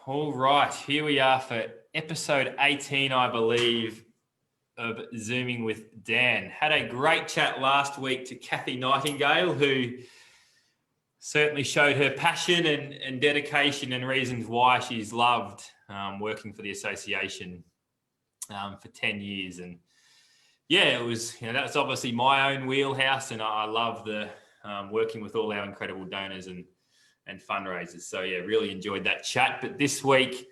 All right, here we are for episode 18, I believe, of Zooming with Dan. Had a great chat last week to Kathy Nightingale, who certainly showed her passion and dedication and reasons why she's loved working for the association for 10 years. And yeah, it was, that's obviously my own wheelhouse, and I love the working with all our incredible donors and fundraisers. So yeah, really enjoyed that chat. But this week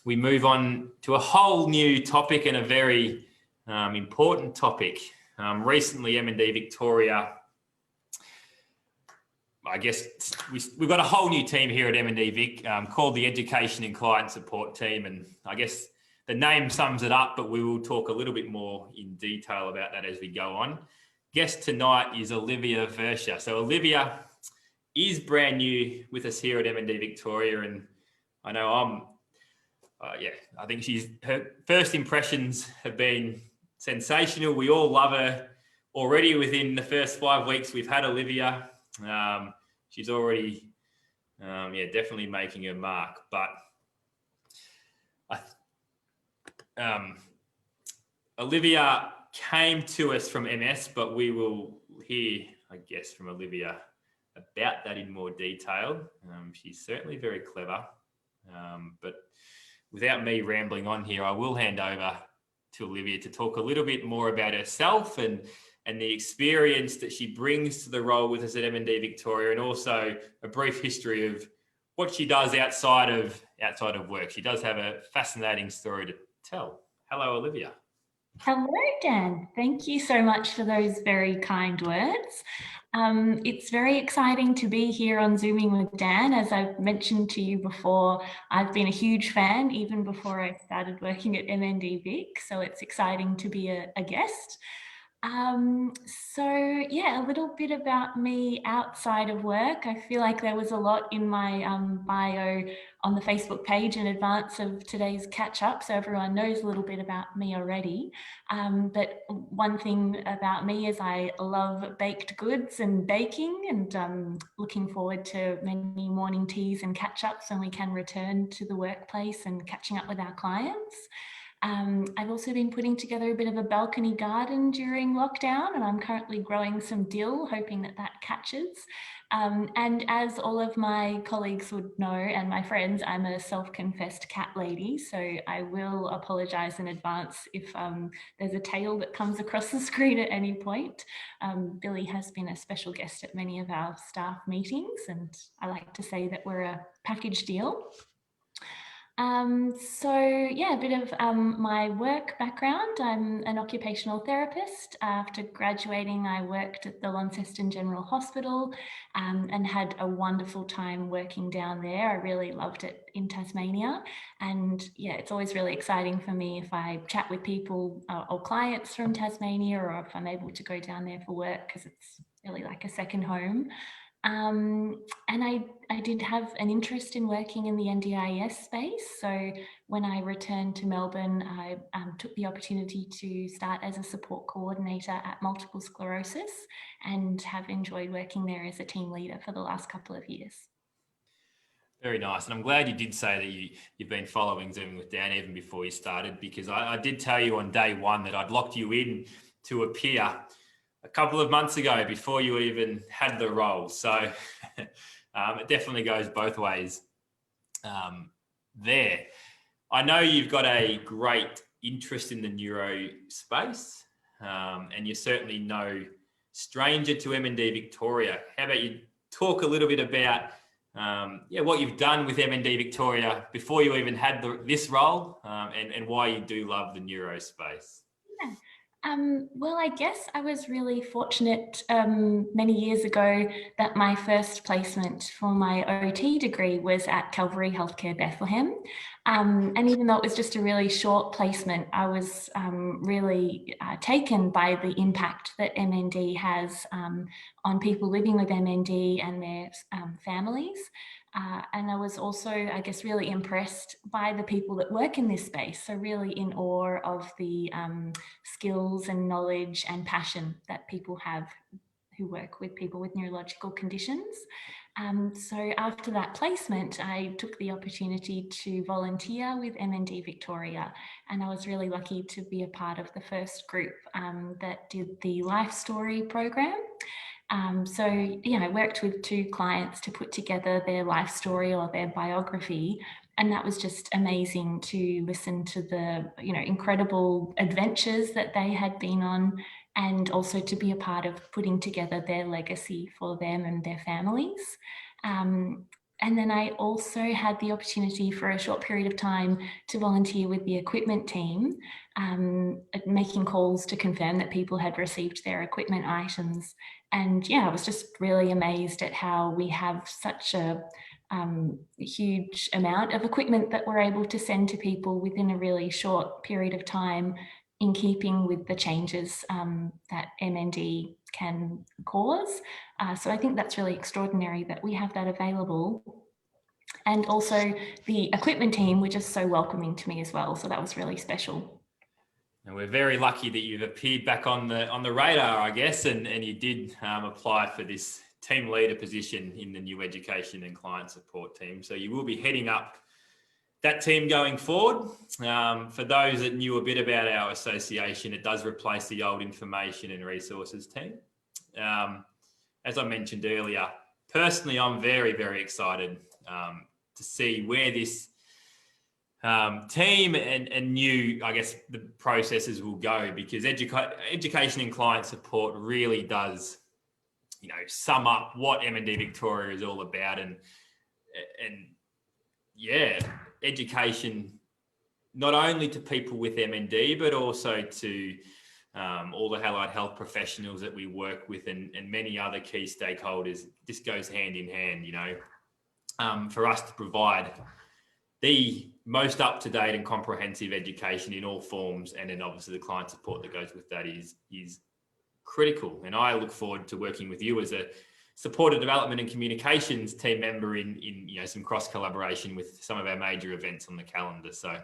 we move on to a whole new topic and a very important topic. Recently, M&D Victoria, I guess we've got a whole new team here at M&D Vic called the Education and Client Support Team. And I guess the name sums it up, but we will talk a little bit more in detail about that as we go on. Guest tonight is Olivia Verschuur. So Olivia is brand new with us here at M&D Victoria, and I know I think her first impressions have been sensational. We all love her already. Within the first 5 weeks we've had Olivia, she's already definitely making her mark. But Olivia came to us from MS, but we will hear, I guess, from Olivia about that in more detail. She's certainly very clever, but without me rambling on here, I will hand over to Olivia to talk a little bit more about herself and the experience that she brings to the role with us at M&D Victoria, and also a brief history of what she does outside of work. She does have a fascinating story to tell. Hello, Olivia. Hello, Dan. Thank you so much for those very kind words. It's very exciting to be here on Zooming with Dan. As I've mentioned to you before, I've been a huge fan even before I started working at MND Vic, so it's exciting to be a guest. A little bit about me outside of work. I feel like there was a lot in my bio on the Facebook page in advance of today's catch up, so everyone knows a little bit about me already. But one thing about me is I love baked goods and baking, and looking forward to many morning teas and catch ups when we can return to the workplace and catching up with our clients. I've also been putting together a bit of a balcony garden during lockdown, and I'm currently growing some dill, hoping that catches. And as all of my colleagues would know, and my friends, I'm a self-confessed cat lady, so I will apologise in advance if there's a tail that comes across the screen at any point. Billy has been a special guest at many of our staff meetings, and I like to say that we're a package deal. A bit of my work background. I'm an occupational therapist. After graduating, I worked at the Launceston General Hospital and had a wonderful time working down there. I really loved it in Tasmania. And yeah, it's always really exciting for me if I chat with people or clients from Tasmania, or if I'm able to go down there for work, because it's really like a second home. And I did have an interest in working in the NDIS space. So when I returned to Melbourne, I took the opportunity to start as a support coordinator at multiple sclerosis, and have enjoyed working there as a team leader for the last couple of years. Very nice. And I'm glad you did say that you've been following Zooming with Dan even before you started, because I did tell you on day one that I'd locked you in to appear a couple of months ago before you even had the role. So it definitely goes both ways there. I know you've got a great interest in the neuro space, and you're certainly no stranger to M&D Victoria. How about you talk a little bit about what you've done with M&D Victoria before you even had this role, and why you do love the neuro space? Yeah. Well, I guess I was really fortunate many years ago that my first placement for my OT degree was at Calvary Healthcare Bethlehem. And even though it was just a really short placement, I was really taken by the impact that MND has on people living with MND and their families. And I was also, I guess, really impressed by the people that work in this space. So really in awe of the skills and knowledge and passion that people have who work with people with neurological conditions. So after that placement, I took the opportunity to volunteer with MND Victoria, and I was really lucky to be a part of the first group that did the Life Story program. So, I worked with 2 clients to put together their life story or their biography. And that was just amazing to listen to the, incredible adventures that they had been on, and also to be a part of putting together their legacy for them and their families. And then I also had the opportunity for a short period of time to volunteer with the equipment team, making calls to confirm that people had received their equipment items. And I was just really amazed at how we have such a huge amount of equipment that we're able to send to people within a really short period of time, in keeping with the changes that MND can cause. So I think that's really extraordinary that we have that available. And also the equipment team were just so welcoming to me as well. So that was really special. And we're very lucky that you've appeared back on the radar, I guess, and you did apply for this team leader position in the new education and client support team. So you will be heading up that team going forward. For those that knew a bit about our association, it does replace the old information and resources team. As I mentioned earlier, personally, I'm very, very excited to see where this team and new, I guess, the processes will go, because education and client support really does, sum up what MND Victoria is all about, and education not only to people with MND, but also to all the allied health professionals that we work with, and many other key stakeholders. This goes hand in hand, for us to provide the most up-to-date and comprehensive education in all forms, and then obviously the client support that goes with that is critical. And I look forward to working with you as a supported development and communications team member in some cross collaboration with some of our major events on the calendar. So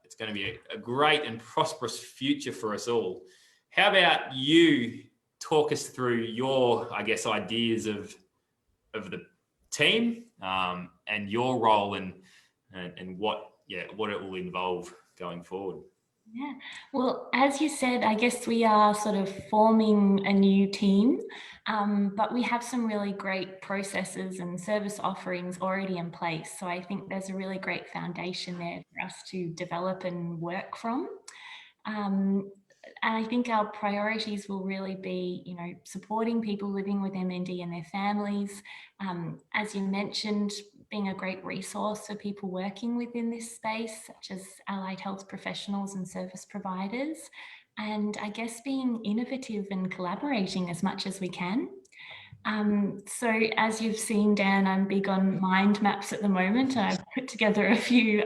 it's going to be a great and prosperous future for us all. How about you talk us through your, I guess, ideas of the team and your role and what it will involve going forward? Yeah, well, as you said, I guess we are sort of forming a new team, but we have some really great processes and service offerings already in place. So I think there's a really great foundation there for us to develop and work from. And I think our priorities will really be, supporting people living with MND and their families. As you mentioned, being a great resource for people working within this space, such as allied health professionals and service providers. And I guess being innovative and collaborating as much as we can. So as you've seen, Dan, I'm big on mind maps at the moment. I've put together a few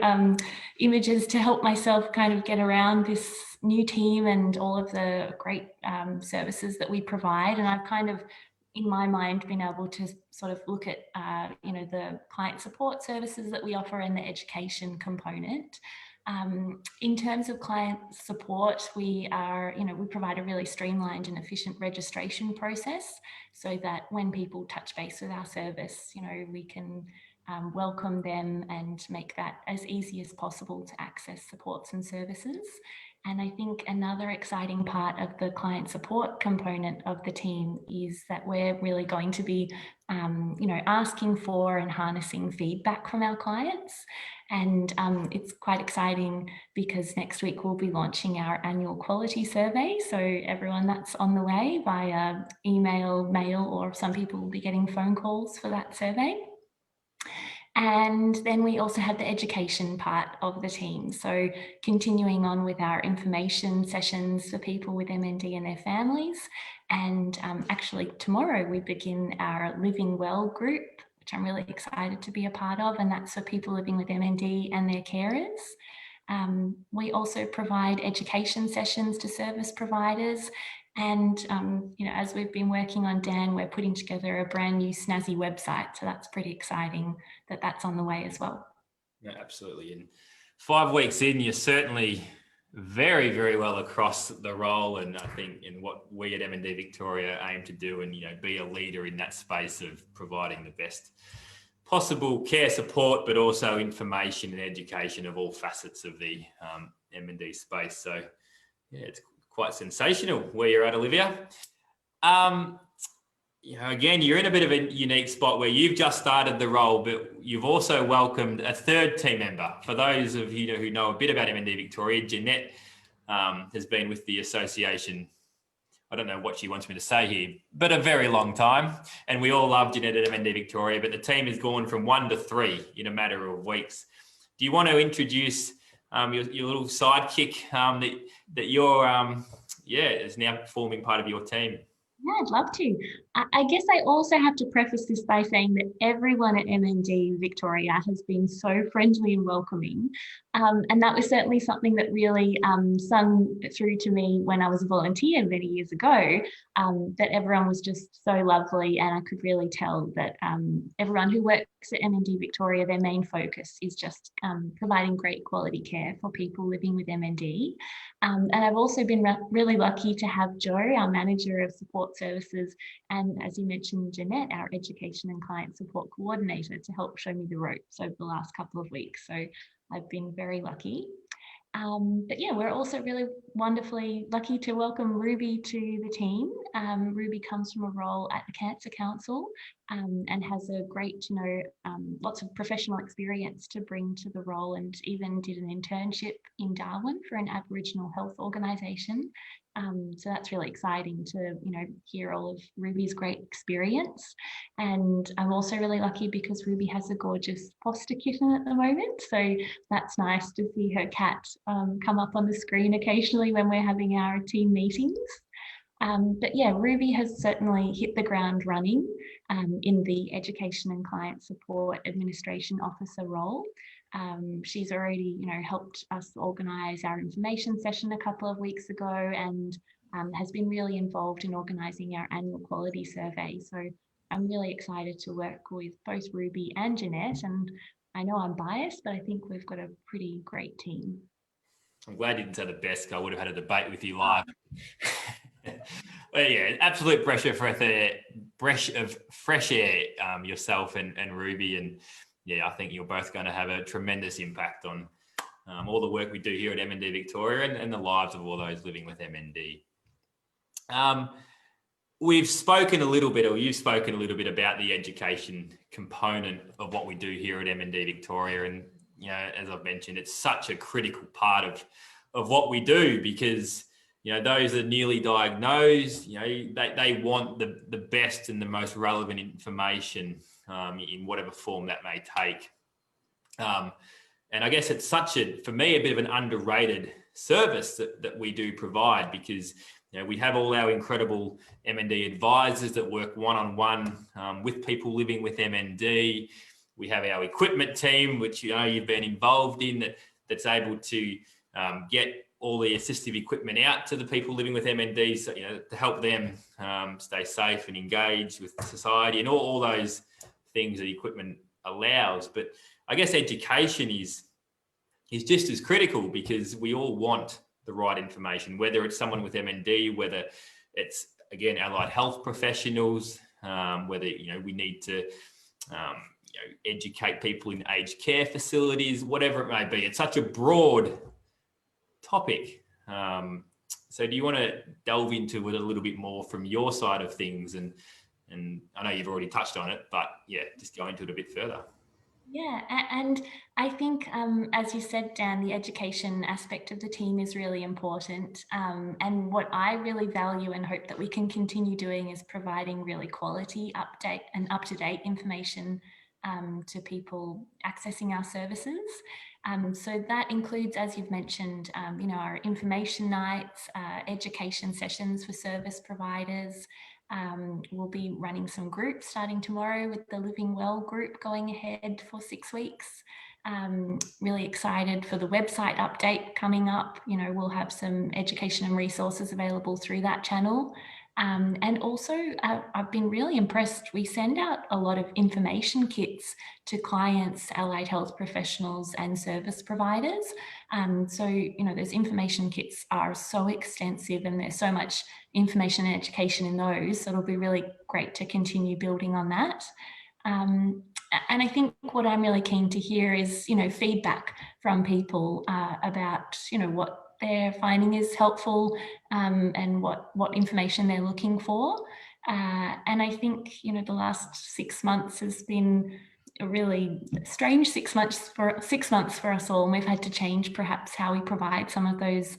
images to help myself kind of get around this new team and all of the great services that we provide. And I've kind of, in my mind, been able to sort of look at, the client support services that we offer and the education component. In terms of client support, we provide a really streamlined and efficient registration process, so that when people touch base with our service, we can welcome them and make that as easy as possible to access supports and services. And I think another exciting part of the client support component of the team is that we're really going to be, asking for and harnessing feedback from our clients. And it's quite exciting because next week we'll be launching our annual quality survey. So everyone, that's on the way via email, mail, or some people will be getting phone calls for that survey. And then we also have the education part of the team. So continuing on with our information sessions for people with MND and their families. And actually tomorrow we begin our Living Well group, which I'm really excited to be a part of. And that's for people living with MND and their carers. We also provide education sessions to service providers. And, as we've been working on, Dan, we're putting together a brand new snazzy website. So that's pretty exciting that that's on the way as well. Yeah, absolutely. And 5 weeks in, you're certainly very, very well across the role, and I think in what we at M&D Victoria aim to do, and be a leader in that space of providing the best possible care support, but also information and education of all facets of the M&D space. So yeah, it's quite sensational where you're at, Olivia. Again, you're in a bit of a unique spot where you've just started the role, but you've also welcomed a third team member. For those of you who know a bit about M&D Victoria, Jeanette has been with the association, I don't know what she wants me to say here, but a very long time. And we all love Jeanette at M&D Victoria, but the team has gone from 1 to 3 in a matter of weeks. Do you want to introduce your little sidekick that you're, is now forming part of your team? Yeah, I'd love to. I guess I also have to preface this by saying that everyone at MND Victoria has been so friendly and welcoming. And that was certainly something that really sung through to me when I was a volunteer many years ago, that everyone was just so lovely. And I could really tell that everyone who works at MND Victoria, their main focus is just providing great quality care for people living with MND. And I've also been really lucky to have Joe, our manager of support services, and as you mentioned, Jeanette, our education and client support coordinator, to help show me the ropes over the last couple of weeks. So I've been very lucky. But yeah, we're also really wonderfully lucky to welcome Ruby to the team. Ruby comes from a role at the Cancer Council and has a great, lots of professional experience to bring to the role, and even did an internship in Darwin for an Aboriginal health organisation. So that's really exciting to, hear all of Ruby's great experience. And I'm also really lucky because Ruby has a gorgeous foster kitten at the moment. So that's nice to see her cat come up on the screen occasionally when we're having our team meetings. But yeah, Ruby has certainly hit the ground running in the Education and Client Support Administration Officer role. She's already, helped us organise our information session a couple of weeks ago, and has been really involved in organising our annual quality survey. So I'm really excited to work with both Ruby and Jeanette, and I know I'm biased, but I think we've got a pretty great team. I'm glad you didn't say the best. I would have had a debate with you live. But yeah, absolute pressure for a breath of fresh air, yourself and Ruby. And yeah, I think you're both going to have a tremendous impact on all the work we do here at MND Victoria and the lives of all those living with MND. We've spoken a little bit, or you've spoken a little bit about the education component of what we do here at MND Victoria. And, as I've mentioned, it's such a critical part of what we do, because, those that are newly diagnosed, they want the best and the most relevant information in whatever form that may take. And I guess it's for me, a bit of an underrated service that we do provide, because we have all our incredible MND advisors that work one-on-one with people living with MND. We have our equipment team, which you've been involved in, that's able to get all the assistive equipment out to the people living with MND, so, to help them stay safe and engaged with society, and all those things that equipment allows. But I guess education is just as critical, because we all want the right information, whether it's someone with MND, whether it's, again, allied health professionals, whether, we need to, educate people in aged care facilities, whatever it may be. It's such a broad topic. So do you want to delve into it a little bit more from your side of things? And I know you've already touched on it, but yeah, just go into it a bit further. Yeah, and I think, as you said, Dan, the education aspect of the team is really important. And what I really value and hope that we can continue doing is providing really quality, update and up-to-date information to people accessing our services. So that includes, as you've mentioned, our information nights, education sessions for service providers. We'll be running some groups starting tomorrow with the Living Well group going ahead for 6 weeks. Really excited for the website update coming up. We'll have some education and resources available through that channel. And also, I've been really impressed. We send out a lot of information kits to clients, allied health professionals, and service providers. So, those information kits are so extensive and there's so much information and education in those. So it'll be really great to continue building on that. And I think what I'm really keen to hear is, feedback from people about, what they're finding is helpful and what information they're looking for. And I think, the last 6 months has been a really strange 6 months for us all. And we've had to change perhaps how we provide some of those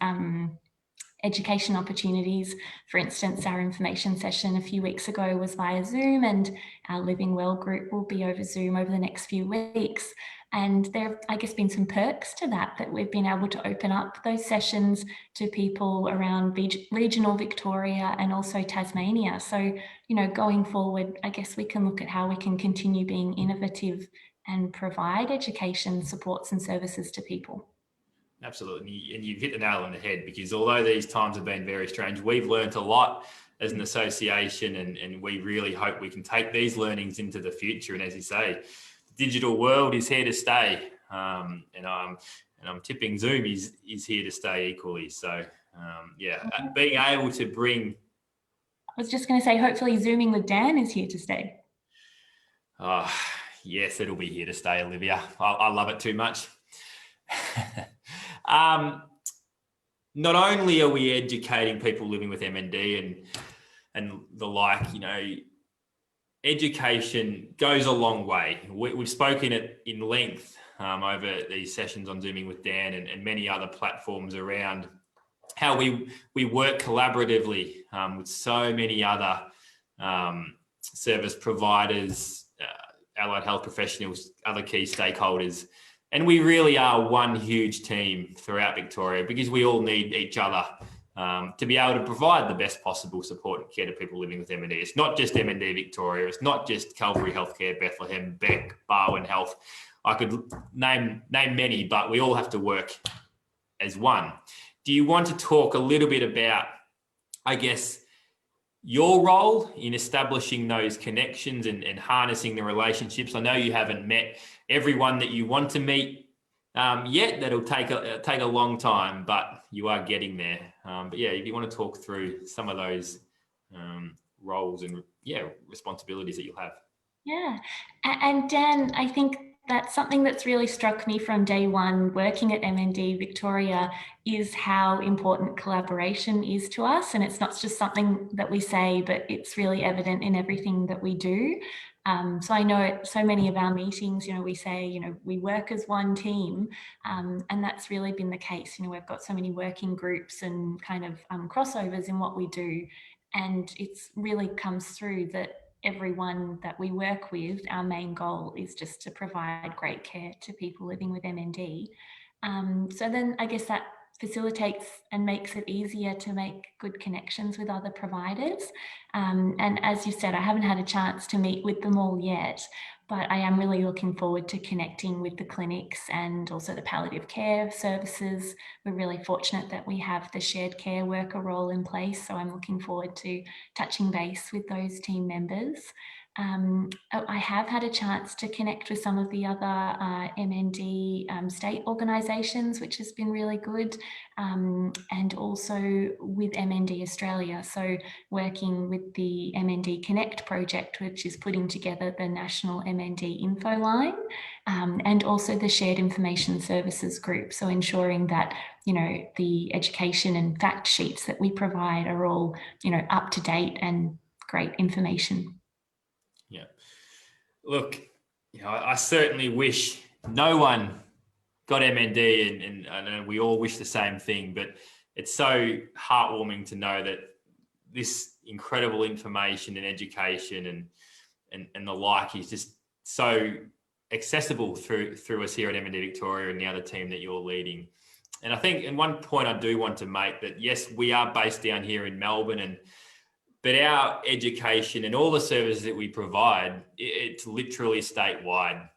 education opportunities. For instance, our information session a few weeks ago was via Zoom, and our Living Well group will be over Zoom over the next few weeks. And there have, I guess, been some perks to that we've been able to open up those sessions to people around regional Victoria and also Tasmania. So, going forward, I guess we can look at how we can continue being innovative and provide education supports and services to people. Absolutely. And you've hit the nail on the head, because although these times have been very strange, we've learned a lot as an association, and we really hope we can take these learnings into the future. And as you say, the digital world is here to stay. And I'm tipping Zoom is here to stay equally. So, being able to bring... I was just going to say, hopefully Zooming with Dan is here to stay. Oh, yes, it'll be here to stay, Olivia. I love it too much. Not only are we educating people living with MND and the like, education goes a long way. We've spoken it in length over these sessions on Zooming with Dan and many other platforms around how we work collaboratively with so many other service providers, allied health professionals, other key stakeholders. And we really are one huge team throughout Victoria, because we all need each other to be able to provide the best possible support and care to people living with MND. It's not just MND Victoria. It's not just Calvary Healthcare, Bethlehem, Beck, Barwon Health. I could name many, but we all have to work as one. Do you want to talk a little bit about, I guess, your role in establishing those connections and harnessing the relationships? I know you haven't met everyone that you want to meet yet. That'll take a long time, but you are getting there. But yeah, if you want to talk through some of those roles and responsibilities that you'll have. Yeah, and Dan, I think that's something that's really struck me from day one working at MND Victoria, is how important collaboration is to us. And it's not just something that we say, but it's really evident in everything that we do. So I know at so many of our meetings, we say, we work as one team, and that's really been the case. We've got so many working groups and kind of crossovers in what we do. And it's really comes through that everyone that we work with, our main goal is just to provide great care to people living with MND. So then I guess that facilitates and makes it easier to make good connections with other providers. And as you said, I haven't had a chance to meet with them all yet, but I am really looking forward to connecting with the clinics and also the palliative care services. We're really fortunate that we have the shared care worker role in place, so I'm looking forward to touching base with those team members. I have had a chance to connect with some of the other MND state organisations, which has been really good, and also with MND Australia. So working with the MND Connect project, which is putting together the national MND info line, and also the shared information services group. So ensuring that, the education and fact sheets that we provide are all, up to date and great information. Yeah. Look, I certainly wish no one got MND, and I know we all wish the same thing, but it's so heartwarming to know that this incredible information and education and the like is just so accessible through us here at MND Victoria and the other team that you're leading. And I think, and one point I do want to make, that yes, we are based down here in Melbourne, but our education and all the services that we provide, it's literally statewide.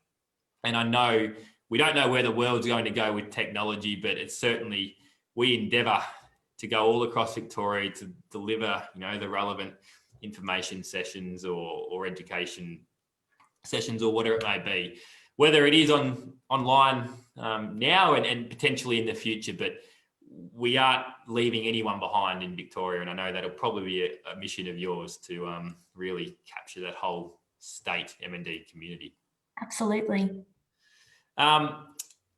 And I know we don't know where the world's going to go with technology, but it's certainly, we endeavour to go all across Victoria to deliver, the relevant information sessions or education sessions or whatever it may be, whether it is online now and potentially in the future. But we aren't leaving anyone behind in Victoria, and I know that'll probably be a mission of yours to really capture that whole state M&D community. Absolutely.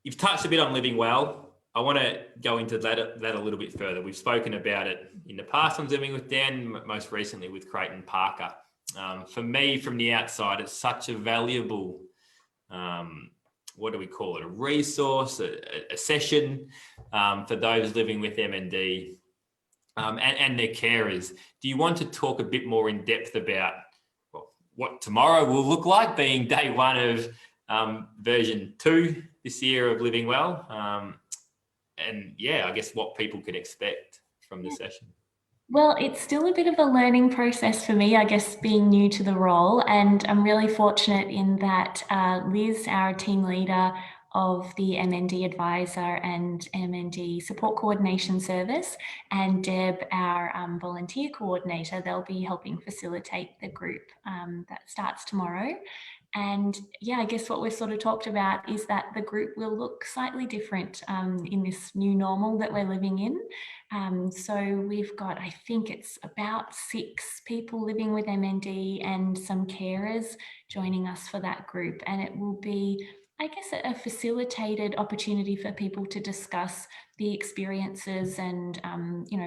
You've touched a bit on living well. I want to go into that a little bit further. We've spoken about it in the past on Zooming with Dan, most recently with Creighton Parker. For me, from the outside, it's such a valuable, what do we call it? A resource, a session for those living with MND and their carers. Do you want to talk a bit more in depth about what tomorrow will look like, being day one of version 2 this year of Living Well? And I guess what people can expect from the session. Well, it's still a bit of a learning process for me, I guess, being new to the role. And I'm really fortunate in that Liz, our team leader of the MND advisor and MND support coordination service, and Deb, our volunteer coordinator, they'll be helping facilitate the group that starts tomorrow. And I guess what we've sort of talked about is that the group will look slightly different in this new normal that we're living in. So we've got, I think it's about 6 people living with MND and some carers joining us for that group. And it will be, I guess, a facilitated opportunity for people to discuss the experiences and,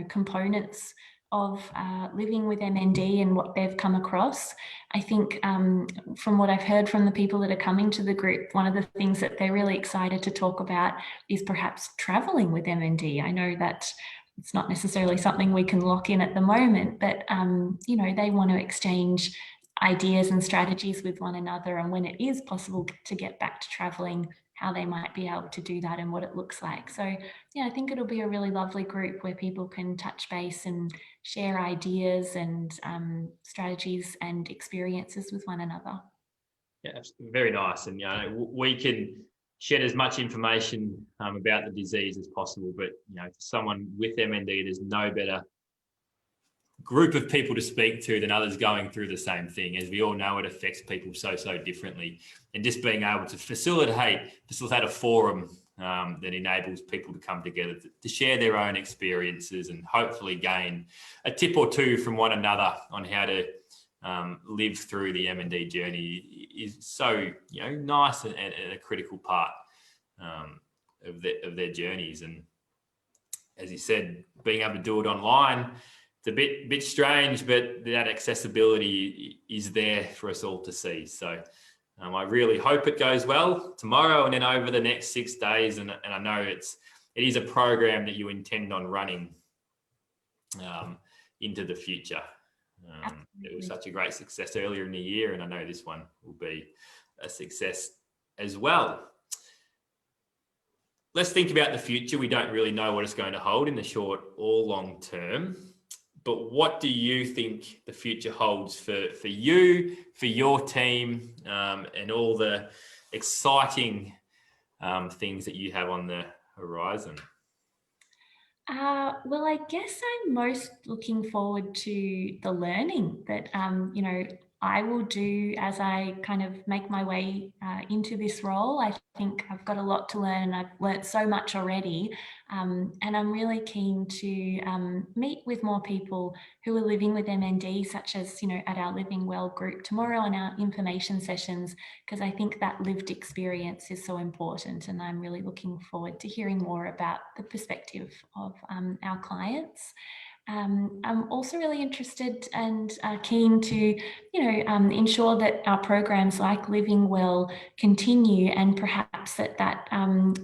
components of living with MND and what they've come across. I think from what I've heard from the people that are coming to the group, one of the things that they're really excited to talk about is perhaps traveling with MND. I know that it's not necessarily something we can lock in at the moment, but they want to exchange ideas and strategies with one another, and when it is possible to get back to traveling, how they might be able to do that and what it looks like. So I think it'll be a really lovely group where people can touch base and share ideas and strategies and experiences with one another. Yeah, very nice. And we can shed as much information about the disease as possible, but for someone with MND, there's no better group of people to speak to than others going through the same thing. As we all know, it affects people so differently, and just being able to facilitate a forum that enables people to come together to share their own experiences and hopefully gain a tip or two from one another on how to live through the M&D journey is so nice and a critical part of their journeys. And as you said, being able to do it online, it's a bit strange, but that accessibility is there for us all to see. So I really hope it goes well tomorrow and then over the next 6 days. And I know it is a program that you intend on running into the future. It was such a great success earlier in the year, and I know this one will be a success as well. Let's think about the future. We don't really know what it's going to hold in the short or long term, but what do you think the future holds for you, for your team, and all the exciting things that you have on the horizon? Well, I guess I'm most looking forward to the learning that, I will do as I kind of make my way into this role. I think I've got a lot to learn and I've learnt so much already. And I'm really keen to meet with more people who are living with MND, such as, at our Living Well group tomorrow and our information sessions, because I think that lived experience is so important. And I'm really looking forward to hearing more about the perspective of our clients. I'm also really interested and keen to, ensure that our programs like Living Well continue, and perhaps that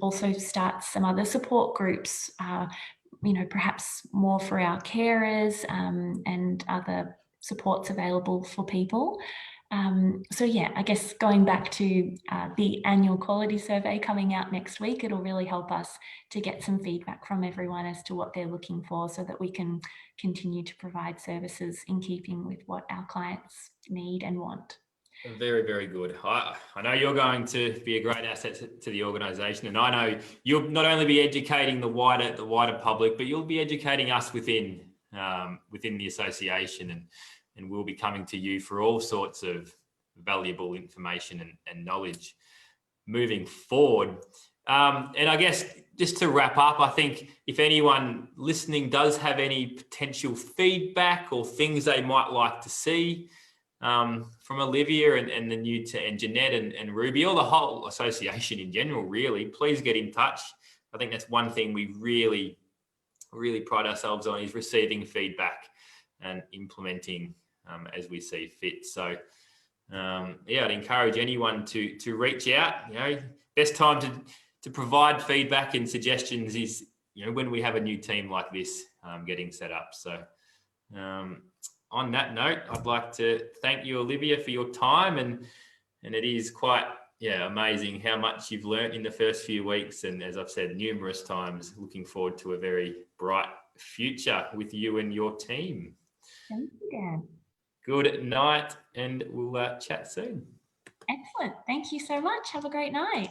also starts some other support groups, perhaps more for our carers and other supports available for people. I guess going back to the annual quality survey coming out next week, it'll really help us to get some feedback from everyone as to what they're looking for, so that we can continue to provide services in keeping with what our clients need and want. Very, very good. I know you're going to be a great asset to the organisation, and I know you'll not only be educating the wider public, but you'll be educating us within the association, and we'll be coming to you for all sorts of valuable information and knowledge moving forward. And I guess just to wrap up, I think if anyone listening does have any potential feedback or things they might like to see from Olivia and the new and Jeanette and Ruby, or the whole association in general, really, please get in touch. I think that's one thing we really, really pride ourselves on, is receiving feedback and implementing as we see fit. So, I'd encourage anyone to reach out. Best time to provide feedback and suggestions is when we have a new team like this getting set up. So. On that note, I'd like to thank you, Olivia, for your time, and it is quite amazing how much you've learnt in the first few weeks, and as I've said numerous times, looking forward to a very bright future with you and your team. Thank you, Dan. Good night, and we'll chat soon. Excellent. Thank you so much. Have a great night.